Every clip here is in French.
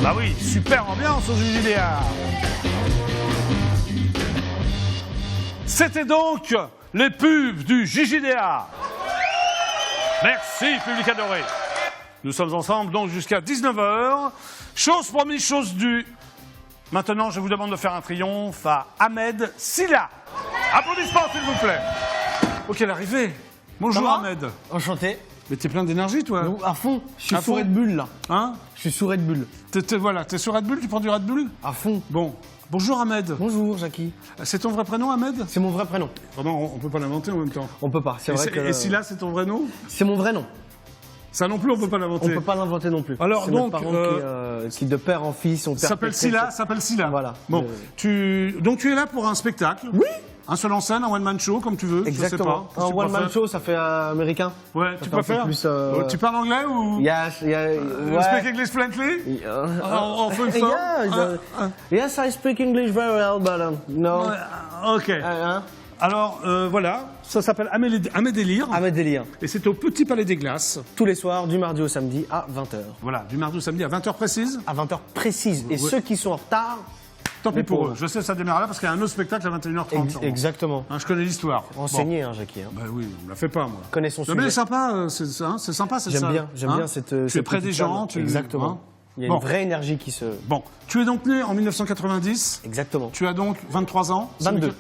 Bah oui, super ambiance au JDA. C'était donc les pubs du JJDA. Merci, public adoré. Nous sommes ensemble donc jusqu'à 19h. Chose promise, chose due. Maintenant, je vous demande de faire un triomphe à Ahmed Silla. Applaudissements, s'il vous plaît. Ok, l'arrivée. Bonjour Ahmed. Enchanté. Mais t'es plein d'énergie, toi. À fond. Je suis sous Red Bull, là. Hein? Je suis sous Red Bull. T'es sur Red Bull? Tu prends du Red Bull? À fond. Bon. Bonjour Ahmed. Bonjour Jackie. C'est ton vrai prénom, Ahmed? C'est mon vrai prénom. Vraiment, on peut pas l'inventer en même temps. On peut pas, c'est vrai que... Et Silla, c'est ton vrai nom? C'est mon vrai nom. Ça non plus, on peut pas l'inventer. On peut pas l'inventer non plus. Alors donc, mes parents qui de père en fils ont s'appelle Silla. Voilà. Bon, donc tu es là pour un spectacle? Oui. Un seul en scène, un one man show, comme tu veux. Exactement. Je sais pas. Un one man show, ça fait américain. Ouais, tu peux faire. Tu parles anglais ou? Yes, You speak English fluently? On fait ça. Yes, I speak English very well, but no. Ok. Alors voilà, ça s'appelle Ahmed Délire. Ahmed Délire. Et c'est au Petit Palais des Glaces. Tous les soirs, du mardi au samedi à 20h. Voilà, du mardi au samedi à 20h précise. À 20h précise. Et ceux qui sont en retard, tant pis pour eux. Je sais que ça démarre là parce qu'il y a un autre spectacle à 21h30. Exactement. Je connais l'histoire. Renseigné, Jackie. Ben oui, on ne la fait pas, moi. Connaissons son sujet. Mais c'est sympa, c'est sympa, c'est ça. J'aime bien cette... Tu es près des gens. Exactement. Il y a une vraie énergie qui se... Bon, tu es donc né en 1990. Exactement. Tu as donc 23 ans. 22.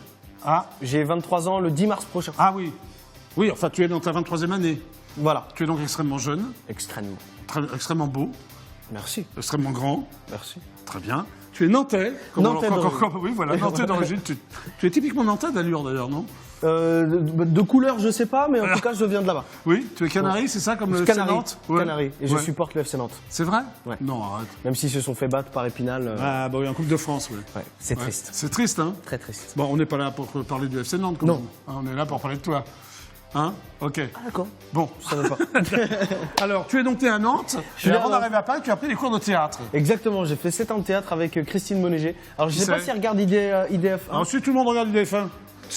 Ah. J'ai 23 ans le 10 mars prochain. Ah oui. Oui, enfin, tu es dans ta 23e année. Voilà. Tu es donc extrêmement jeune. Extrêmement. Extrêmement beau. Merci. Extrêmement grand. Merci. Très bien. Tu es nantais. Nantais oui, voilà, nantais d'origine. Tu es typiquement nantais d'allure, d'ailleurs, non? De couleur, je sais pas, mais en tout cas, je viens de là-bas. Oui, tu es Canaries, c'est ça, comme le FC Nantes? Canaries, et je supporte le FC Nantes. C'est vrai? Ouais. Non, arrête. Même s'ils se sont fait battre par Épinal. Ah, bah oui, en Coupe de France, oui. Ouais, c'est triste. C'est triste, hein? Très triste. Bon, on n'est pas là pour parler du FC Nantes, quand non. même. On est là pour parler de toi. Hein? Ok. Ah, d'accord. Bon. Ça ne va pas. Alors, tu es donc né à Nantes, et avant d'arriver à Paris, tu as pris des cours de théâtre. Exactement, j'ai fait 7 ans de théâtre avec Christine Monéger. Alors, je ne sais pas si elle regarde IDF1. Alors, si tout le monde regarde IDF1.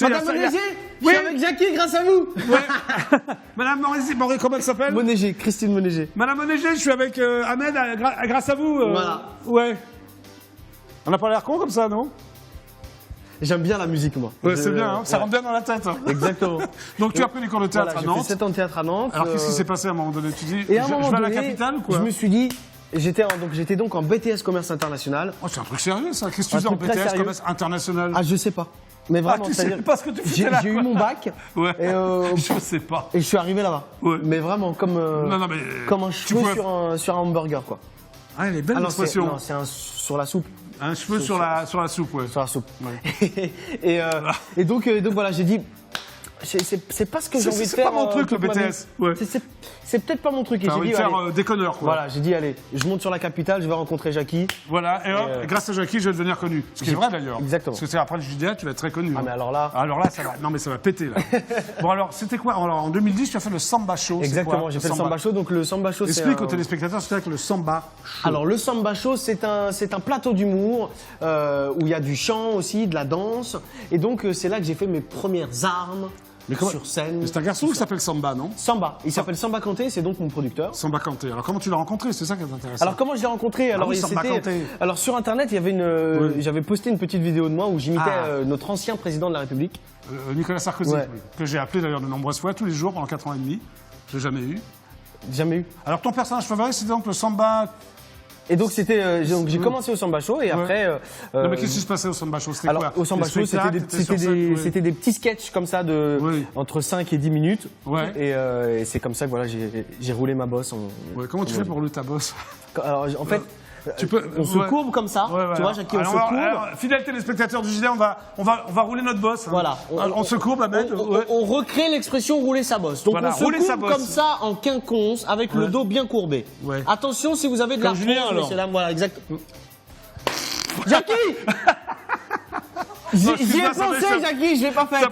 Madame Monéger, je suis avec Jackie grâce à vous. Ouais. Madame Monéger, comment elle s'appelle? Monéger, Christine Monéger. Madame Monéger, je suis avec Ahmed grâce à vous. Voilà. Ouais. On n'a pas l'air con comme ça, non? J'aime bien la musique, moi. Ouais, c'est bien, hein, ça rentre bien dans la tête. Exactement. Donc tu as pris des cours de théâtre à Nantes. J'ai fait 7 ans de théâtre à Nantes. Alors qu'est-ce qui s'est passé à un moment donné? Tu dis, et à un moment je vais donné, à la capitale ou quoi? Je me suis dit, j'étais donc en BTS Commerce International. Oh, c'est un truc sérieux ça. Qu'est-ce que tu faisais en BTS Commerce International? Ah, je sais pas. Mais vraiment, tu sais pas ce que tu faisais là. J'ai eu mon bac. Ouais. Et je sais pas. Et je suis arrivé là-bas. Ouais. Mais vraiment comme comme un cheveu sur un hamburger, quoi. Ah, elle est belle l'expression. Non, c'est sur la soupe. Un cheveu sur la soupe, ouais. Sur la soupe. Ouais. et donc voilà, j'ai dit, c'est pas ce que j'ai envie de faire. C'est pas mon truc, le BTS. Ouais. C'est peut-être pas mon truc. Et j'ai dit, faire déconneur, quoi. Voilà, j'ai dit, allez, je monte sur la capitale, je vais rencontrer Jackie. Voilà, et hop, grâce à Jackie, je vais devenir connu. Ce qui est vrai d'ailleurs. Exactement. Parce que après le JDA, tu vas être très connu. Ah, mais alors là, ça va. Non, mais ça va péter, là. Bon, alors, c'était quoi? Alors, en 2010, tu as fait le Samba Show. Exactement, j'ai fait le Samba Show. Donc, le Samba Show, c'est. Explique aux téléspectateurs ce que c'est que le Samba Show. Alors, le Samba Show, c'est un plateau d'humour où il y a du chant aussi, de la danse. Et donc, c'est là que j'ai fait mes premières armes. Sur scène. C'est un garçon qui s'appelle Samba, non? Samba. Il s'appelle Samba Kanté, c'est donc mon producteur. Samba Kanté. Alors comment tu l'as rencontré? C'est ça qui est intéressant. Alors comment je l'ai rencontré? Alors sur internet, il y avait j'avais posté une petite vidéo de moi où j'imitais notre ancien président de la République. Nicolas Sarkozy, que j'ai appelé d'ailleurs de nombreuses fois, tous les jours pendant 4 ans et demi. Je l'ai jamais eu. Jamais eu. Alors ton personnage favori, c'était donc le Samba. Et donc j'ai commencé au Samba Show et après. Non mais qu'est-ce qui se passait au Samba Show? C'était quoi? Au Samba Show, c'était des petits sketchs comme ça de entre 5 et 10 minutes. Ouais. Et c'est comme ça que voilà, j'ai roulé ma bosse. Comment tu fais pour rouler ta bosse? Alors en fait. On se courbe comme ça, tu vois, Jackie, on se courbe. Alors, fidèle téléspectateur du JDA, on va rouler notre bosse. Hein. Voilà. On se courbe, Ahmed. On recrée l'expression rouler sa bosse. Donc voilà, on se courbe comme ça en quinconce avec le dos bien courbé. Ouais. Attention si vous avez de l'arthrose, messieurs dames, voilà, exact. Jackie J'y ai pensé, Jackie, je l'ai pas fait.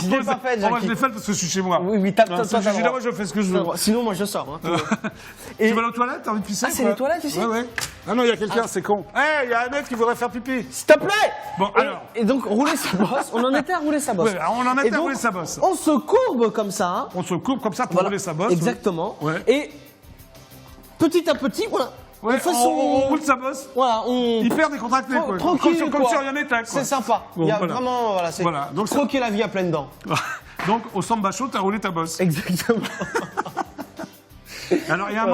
Je l'ai pas fait, Jackie. Moi, je l'ai fait parce que je suis chez moi. Oui, tape. Moi, je fais ce que je veux. Sinon, moi, je sors. Hein. Tu vas aux toilettes? T'as envie de pisser? Ah, c'est les toilettes ici? Ouais. Ah non, il y a quelqu'un, c'est con. Il y a un mec qui voudrait faire pipi. S'il te plaît! Bon, alors. Et donc, rouler sa bosse. On en était à rouler sa bosse. Ouais, on en était à rouler sa bosse. On se courbe comme ça. On se courbe comme ça pour rouler sa bosse. Exactement. Ouais. Et petit à petit, voilà. Ouais, fasse on roule sa bosse. Voilà, on... Hyper décontracté, quoi. Tranquille, comme quoi. si rien n'était, quoi. C'est sympa. Bon, Il y a voilà. vraiment, voilà, c'est Voilà, donc ça- croquer la vie à pleines dents. Donc, au samba chaud, t'as roulé ta bosse. Exactement. Alors, il y a un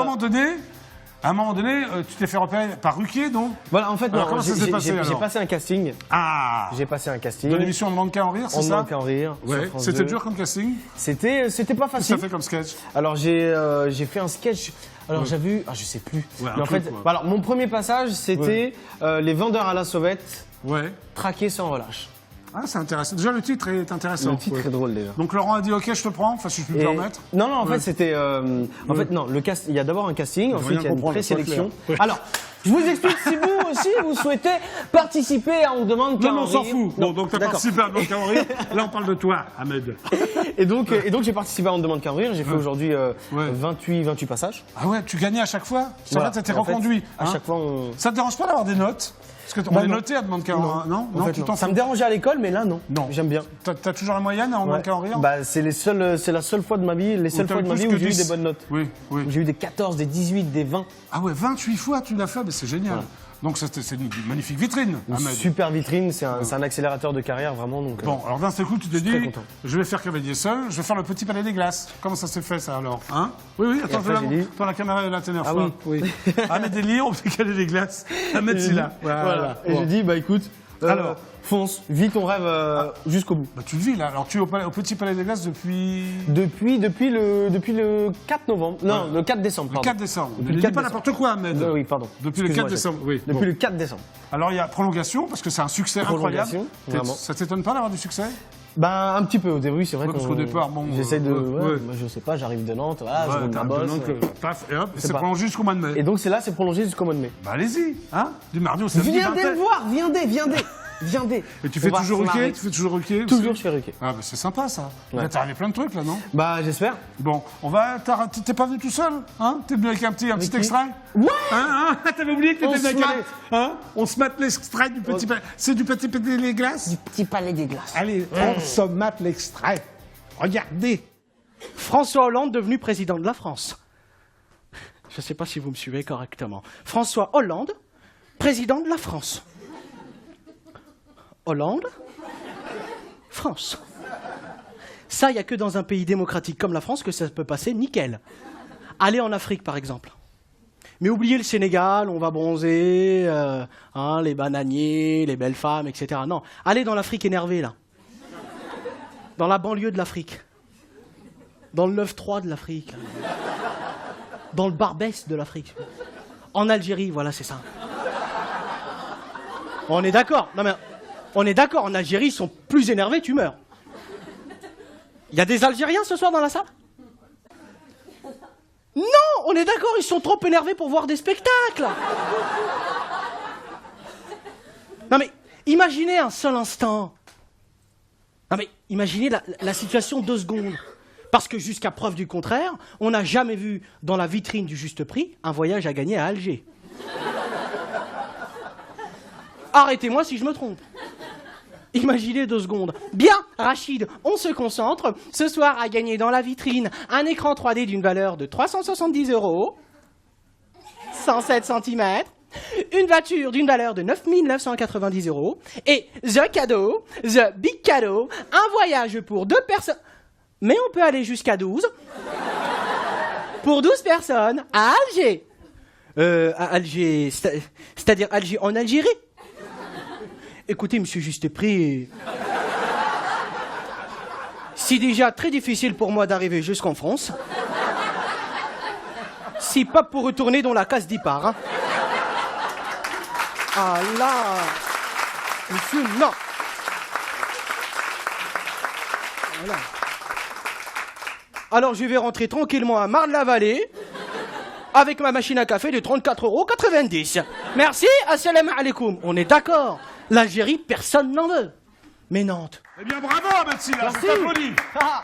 moment donné, tu t'es fait repérer par Ruquier, donc. Voilà, en fait, Alors, non, comment ça s'est passé, j'ai alors passé un casting. Ah. J'ai passé un casting. De l'émission On ne demande qu'à en rire, c'est On ça? manque qu'à en rire. sur Ouais. France C'était 2. dur comme casting. C'était pas Qu'est-ce que facile. ça fait comme sketch? Alors j'ai fait un sketch. Alors j'ai vu, je sais plus. Ouais, un Mais en truc, fait, quoi. alors mon premier passage c'était les vendeurs à la sauvette Ouais. traqués sans relâche. Ah, c'est intéressant. Déjà, le titre est intéressant. Le titre Ouais. est drôle déjà. Donc, Laurent a dit, OK, je te prends, enfin, si je peux me Et- permettre. Non, en Ouais. fait, c'était. En fait, non, il y a d'abord un casting, ensuite il y a une comprendre, présélection. c'est pas clair. Alors, je vous explique si vous aussi vous souhaitez participer à On demande qu'à Non, mais en on s'en rire. fout. Non, Bon, donc, t'as d'accord. participé à Donc qu'à en rire. Là, on parle de toi, Ahmed. Et donc j'ai participé à On demande qu'à en rire. J'ai fait aujourd'hui Ouais. 28 passages. Ah ouais, tu gagnais à chaque fois? Ça Voilà. va, t'étais Et en fait, reconduit. À hein. chaque fois, on. Ça te dérange pas d'avoir des notes? Parce qu'on Bah, est non. noté à Demande qu'à en rire. Non, En fait, tu non. t'en Ça fous. me dérangeait à l'école, mais là, non. Non. J'aime bien. T'as toujours la moyenne à En demande qu'à en rire? Bah, c'est la seule fois de ma vie, les seules t'as fois eu de ma plus vie que où j'ai eu 10. des bonnes notes. Oui, oui. Où j'ai eu des 14, des 18, des 20. Ah ouais, 28 fois tu l'as fait, mais c'est génial. Voilà. Donc c'est une magnifique vitrine, Une Ahmed. super vitrine, c'est un accélérateur de carrière vraiment. Donc, Bon, alors d'un seul coup, tu t'es très dit, content. je vais faire cavalier seul, je vais faire le petit palais des glaces. Comment ça s'est fait, ça, alors? Hein? Oui, oui, attends, après, je j'ai vais dit- la... la caméra est là, la dernière Ah fois. oui. Ahmed délire, au petit palais des glaces. Ahmed, Et c'est là. Voilà. Et Bon. j'ai dit, bah écoute, Alors. fonce, vis ton rêve jusqu'au bout. Bah, tu le vis, là. Alors, tu es au petit palais des glaces depuis... Depuis le 4 novembre. Non, le 4 décembre. Le Pardon. 4 décembre. Depuis Ne le dis 4 pas décembre. n'importe quoi, Ahmed. Oui, pardon. Depuis le 4 Excuse-moi, décembre, oui. Depuis Bon. le 4 décembre. Alors, il y a prolongation, parce que c'est un succès incroyable. Prolongation, vraiment. Ça t'étonne pas d'avoir du succès? Bah un petit peu au début, c'est vrai Ouais, parce qu'au départ, bon, j'essaie de, ouais. moi, je sais pas, j'arrive de Nantes, voilà, je Ouais, roule t'as ma un peu bosse. donc, paf, et hop, c'est pas. prolongé jusqu'au mois de mai. Et donc c'est là, c'est prolongé jusqu'au mois de mai. Bah, allez-y, hein? Du mardi au samedi. Viendez me voir, viendez. Et tu On fais va toujours se Ruquier? marrer. Tu fais toujours Ruquier? Toujours je fais Ruquier. Ah, bah, c'est sympa, ça. Ouais. Là, t'as arrivé plein de trucs, là, non? Bah j'espère. Bon, t'es pas venu tout seul, hein? T'es venu avec un petit qui extrait? Ouais. Hein? T'avais oublié que On t'étais se venu avec mate. hein? On se mate l'extrait du petit palais. C'est du petit palais des glaces? Petit palais des glaces. Allez, on se mate l'extrait. Regardez. François Hollande devenu président de la France. Je ne sais pas si vous me suivez correctement. François Hollande, président de la France. Hollande, France. Ça, il n'y a que dans un pays démocratique comme la France que ça peut passer nickel. Allez en Afrique, par exemple. Mais oubliez le Sénégal, on va bronzer, les bananiers, les belles femmes, etc. Non, allez dans l'Afrique énervée, là. Dans la banlieue de l'Afrique. Dans le 9-3 de l'Afrique. Dans le Barbès de l'Afrique. En Algérie, voilà, c'est ça. On est d'accord. Non mais, on est d'accord, en Algérie, ils sont plus énervés, tu meurs. Il y a des Algériens ce soir dans la salle? Non, on est d'accord, ils sont trop énervés pour voir des spectacles. Non mais, imaginez un seul instant. Non mais, imaginez la situation 2 secondes. Parce que jusqu'à preuve du contraire, on n'a jamais vu dans la vitrine du Juste Prix un voyage à gagner à Alger. Arrêtez-moi si je me trompe. Imaginez 2 secondes. Bien, Rachid, on se concentre. Ce soir, à gagner dans la vitrine un écran 3D d'une valeur de 370 €, 107 cm, une voiture d'une valeur de 9 990 € et the cadeau, the big cadeau, un voyage pour 2 personnes. Mais on peut aller jusqu'à 12. Pour 12 personnes à Alger. À Alger, c'est-à-dire Alger en Algérie. Écoutez, monsieur Juste Prix, c'est déjà très difficile pour moi d'arriver jusqu'en France. C'est pas pour retourner dans la case départ. Hein. Ah là, monsieur, non. Voilà. Alors je vais rentrer tranquillement à Marne-la-Vallée avec ma machine à café de 34,90 €. Merci, assalamu alaikum. On est d'accord. L'Algérie, personne n'en veut. Mais Nantes. Eh bien, bravo, Ahmed Silla, Merci. je t'applaudis. Ah,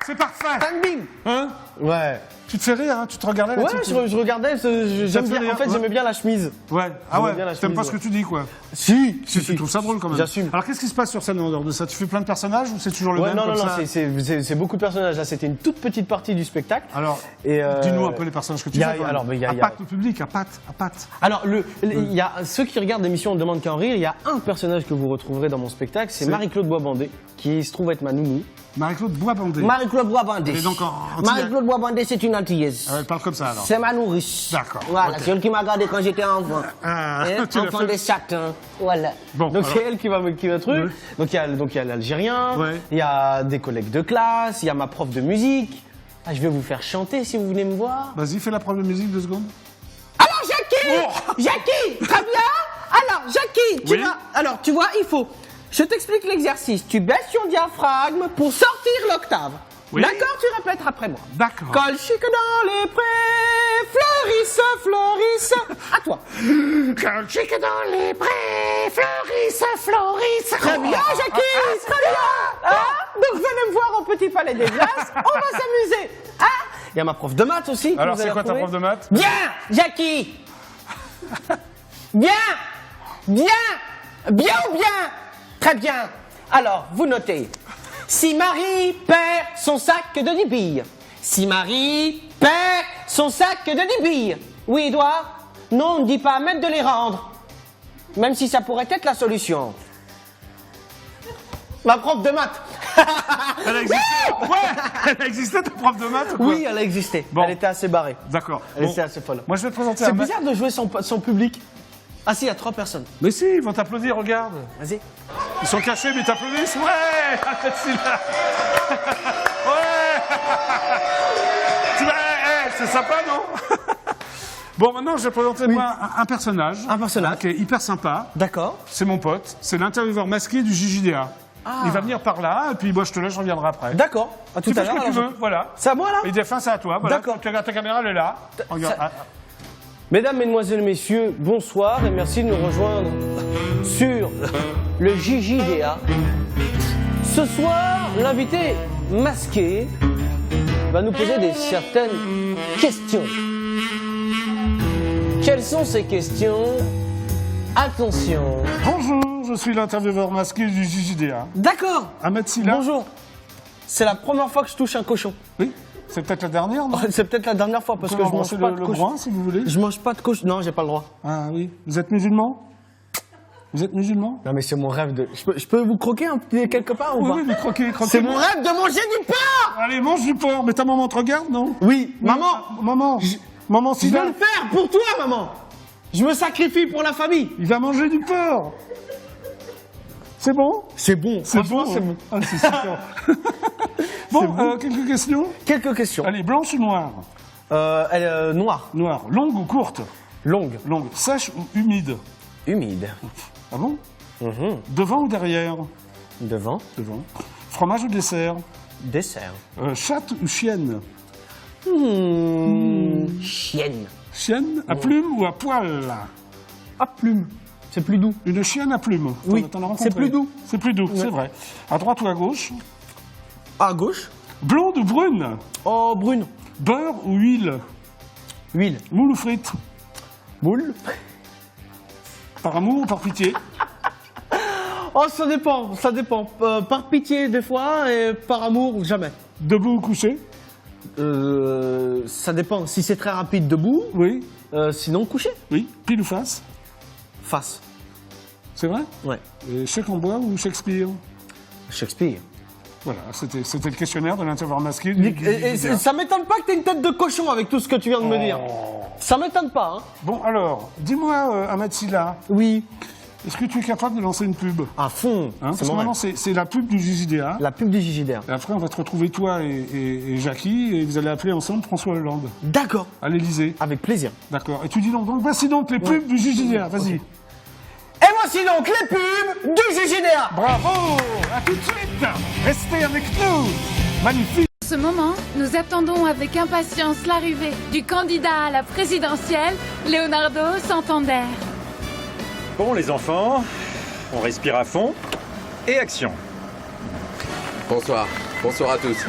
C'est parfait. bang bing. Hein? Ouais. Tu te fais rire, hein, tu te regardais là Ouais, je regardais, j'aime bien, en fait, j'aimais bien la chemise. Ouais, ah J'aimais ouais, bien la t'aimes pas chemise, ce que tu dis, quoi. Si, Si, tu trouves ça drôle quand même. J'assume. Alors qu'est-ce qui se passe sur scène en dehors de ça? Tu fais plein de personnages ou c'est toujours le Ouais, même non, comme non, non, ça c'est beaucoup de personnages. Là, c'était une toute petite partie du spectacle. Alors, Et, dis-nous un peu les personnages que tu y a- fais. quand même. alors, mais y a- à Pâques, le public, à Pâques. Alors, il y a ceux qui regardent l'émission On ne demande qu'à en rire. Il y a un personnage que vous retrouverez dans mon spectacle, c'est Marie-Claude Boisbandé, qui se trouve être ma nounou. Marie-Claude Boisbandé. Marie-Claude Boisbandé. Elle est donc en Marie-Claude Boisbandé, c'est une antillaise. Elle parle comme ça alors. C'est ma nourrice. D'accord, Voilà, ok. c'est elle qui m'a gardé quand j'étais enfant. Ah, Hein, tu l'as enfant fait. des satins. Voilà. Bon, donc alors. c'est elle qui va truc. Oui. Donc il y a l'Algérien, Ouais. il y a des collègues de classe, il y a ma prof de musique. Ah, je vais vous faire chanter si vous venez me voir. Vas-y, fais la preuve de musique 2 secondes. Alors Jackie, Jackie, très bien. Alors Jackie, Oui. Alors tu vois, il faut. Je t'explique l'exercice. Tu baisses ton diaphragme pour sortir l'octave. Oui. D'accord, tu répètes après moi. D'accord. Quand le chic dans les prés fleurissent, fleurissent. À toi. Quand le chic dans les prés fleurissent. Très bien, Jackie, très bien. Hein, donc venez me voir au Petit Palais des Glaces. On va s'amuser. Hein. Il y a ma prof de maths aussi. que Alors vous allez c'est quoi ta retrouver. prof de maths? Bien, Jackie. Bien, bien, bien ou bien? Très bien. Alors, vous notez. Si Marie perd son sac de 10 billes. Si Marie perd son sac de 10 billes. Oui, Edouard? Non, on ne dit pas à Maître de les rendre. Même si ça pourrait être la solution. Ma prof de maths. Elle a existé. Ouais, elle a existé ta prof de maths ou quoi? Oui, elle a existé. Bon. Elle était assez barrée. D'accord. Elle Bon. était assez folle. Moi je vais te présenter C'est un mec. bizarre de jouer sans public. Ah si, il y a 3 personnes. Mais si, ils vont t'applaudir, regarde. Vas-y. Ils sont cachés, mais ils t'applaudissent. Ouais, c'est là. Ouais. C'est sympa, non? Bon, maintenant, je vais présenter moi un personnage. Un personnage. Qui est hyper sympa. D'accord. C'est mon pote. C'est l'intervieweur masqué du JJDA. Il va venir par là, et puis moi, je te laisse, je reviendrai après. D'accord. À tout Tu à fais ce l'heure. que tu alors, veux, voilà. C'est à moi là? Et Delphin, c'est à toi. Voilà. D'accord. Tu regardes ta caméra, elle est là. Regarde. ça- Mesdames, Mesdemoiselles, Messieurs, bonsoir et merci de nous rejoindre sur le JJDA. Ce soir, l'invité masqué va nous poser certaines questions. Quelles sont ces questions? Attention. Bonjour, je suis l'intervieweur masqué du JJDA. D'accord. Ahmed Silla. Bonjour. C'est la première fois que je touche un cochon. Oui, c'est peut-être la dernière, non? C'est peut-être la dernière fois parce que je mange pas de le cochon. groin, si vous voulez. Je mange pas de cochon. Non, j'ai pas le droit. Ah oui. Vous êtes musulman? Vous êtes musulman? Non, mais c'est mon rêve de. Je peux vous croquer quelque part ou Oui, pas? oui, mais croquez. C'est mon rêve de manger du porc. Allez, mange du porc. Mais ta maman te regarde, non? Oui, maman. Maman. Maman, Je si vais le faire pour toi, maman. Je me sacrifie pour la famille. il va manger du porc. C'est bon? C'est bon. C'est Franchement, bon. c'est bon. Ah, c'est super. Bon, bon. quelques questions? Quelques questions. Allez, blanche ou noire? Elle est noire, Noire. Longue ou courte? longue, Longue. Sèche ou humide? humide. Ah bon? Devant ou derrière? Devant, Devant. Fromage ou dessert? dessert. Chatte ou chienne? Chienne. Chienne à plume ou à poil? À plume. C'est plus doux. Une chienne à plume. Oui, T'en as rencontré? c'est plus doux. C'est plus doux, c'est vrai. À droite ou à gauche? À gauche. Blonde ou brune? Oh, brune. Beurre ou huile? Huile. Moule ou frites? Moule. Par amour ou par pitié? Oh, ça dépend, ça dépend. Par pitié des fois et par amour jamais. Debout ou couché? Ça dépend. Si c'est très rapide, debout. Oui. Sinon, couché. Oui. Pile ou face? Face. C'est vrai? Ouais. Et chèque en bois ou Shakespeare? Shakespeare. Voilà, c'était le questionnaire de l'intervieweur masqué. Et ça m'étonne pas que t'aies une tête de cochon avec tout ce que tu viens de me dire. Ça m'étonne pas, hein. Bon, alors, dis-moi, Ahmed Silla, Oui. est-ce que tu es capable de lancer une pub? À fond. Hein, parce c'est que mon maintenant, rêve. c'est la pub du JJDA. La pub du JJDR. Et après, on va te retrouver, toi et Jackie, et vous allez appeler ensemble François Hollande, D'accord. à l'Élysée. Avec plaisir. D'accord. Et tu dis donc voici donc les pubs du JJDA, vas-y. Et voici donc les pubs du JJDR. Bravo! À tout de suite! Restez avec nous! Magnifique! En ce moment, nous attendons avec impatience l'arrivée du candidat à la présidentielle, Leonardo Santander. Bon les enfants, on respire à fond et action. Bonsoir à tous.